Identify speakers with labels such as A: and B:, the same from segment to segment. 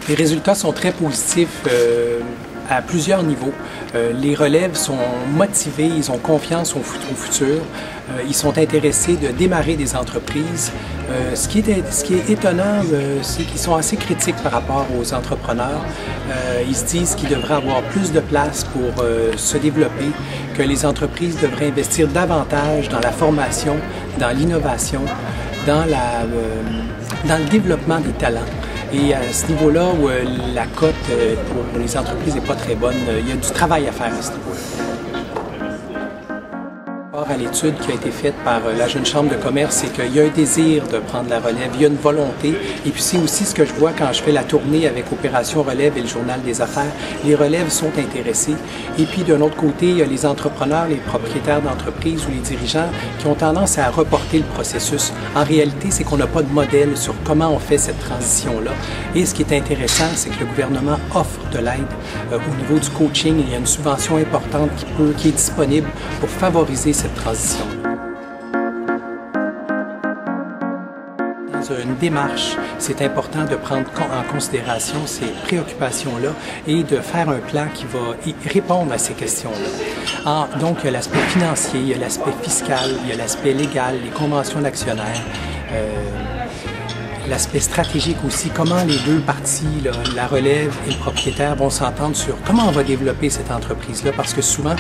A: Les résultats sont très positifs à plusieurs niveaux. Les relèves sont motivés, ils ont confiance au futur, ils sont intéressés de démarrer des entreprises. Ce qui est étonnant, c'est qu'ils sont assez critiques par rapport aux entrepreneurs. Ils se disent qu'ils devraient avoir plus de place pour se développer, que les entreprises devraient investir davantage dans la formation, dans l'innovation, dans le développement des talents. Et à ce niveau-là, où la cote pour les entreprises n'est pas très bonne, il y a du travail à faire à ce niveau-là. À l'étude qui a été faite par la Jeune Chambre de commerce, c'est qu'il y a un désir de prendre la relève, il y a une volonté. Et puis c'est aussi ce que je vois quand je fais la tournée avec Opération Relève et le Journal des affaires. Les relèves sont intéressés. Et puis d'un autre côté, il y a les entrepreneurs, les propriétaires d'entreprises ou les dirigeants qui ont tendance à reporter le processus. En réalité, c'est qu'on n'a pas de modèle sur comment on fait cette transition-là. Et ce qui est intéressant, c'est que le gouvernement offre de l'aide au niveau du coaching. Il y a une subvention importante qui est disponible pour favoriser cette transition. Dans une démarche, c'est important de prendre en considération ces préoccupations-là et de faire un plan qui va répondre à ces questions-là. Donc, il y a l'aspect financier, il y a l'aspect fiscal, il y a l'aspect légal, les conventions d'actionnaires, l'aspect stratégique aussi, comment les deux parties, là, la relève et le propriétaire, vont s'entendre sur comment on va développer cette entreprise-là, parce que souvent,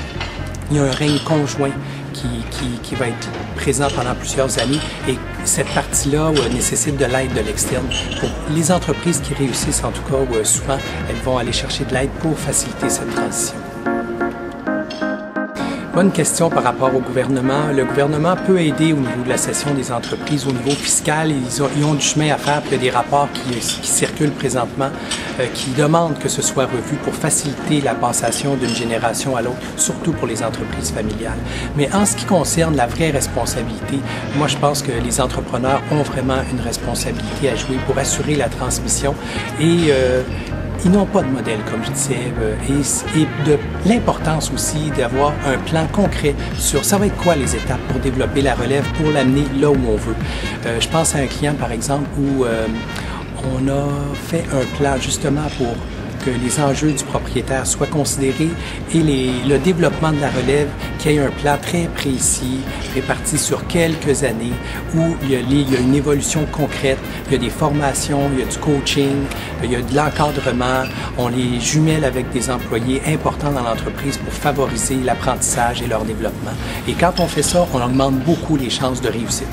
A: il y a un règne conjoint qui va être présent pendant plusieurs années et cette partie-là nécessite de l'aide de l'externe. Pour les entreprises qui réussissent, en tout cas, souvent, elles vont aller chercher de l'aide pour faciliter cette transition. Bonne question par rapport au gouvernement. Le gouvernement peut aider au niveau de la cession des entreprises, au niveau fiscal. Ils ont du chemin à faire, puis il y a des rapports qui circulent présentement qui demandent que ce soit revu pour faciliter la passation d'une génération à l'autre, surtout pour les entreprises familiales. Mais en ce qui concerne la vraie responsabilité, moi je pense que les entrepreneurs ont vraiment une responsabilité à jouer pour assurer la transmission et ils n'ont pas de modèle, comme je disais, et de l'importance aussi d'avoir un plan concret sur ça va être quoi les étapes pour développer la relève, pour l'amener là où on veut. Je pense à un client, par exemple, où on a fait un plan justement pour que les enjeux du propriétaire soient considérés et le développement de la relève, qu'il y ait un plan très précis, réparti sur quelques années, où il y a une évolution concrète, il y a des formations, il y a du coaching, il y a de l'encadrement, on les jumelle avec des employés importants dans l'entreprise pour favoriser l'apprentissage et leur développement. Et quand on fait ça, on augmente beaucoup les chances de réussite.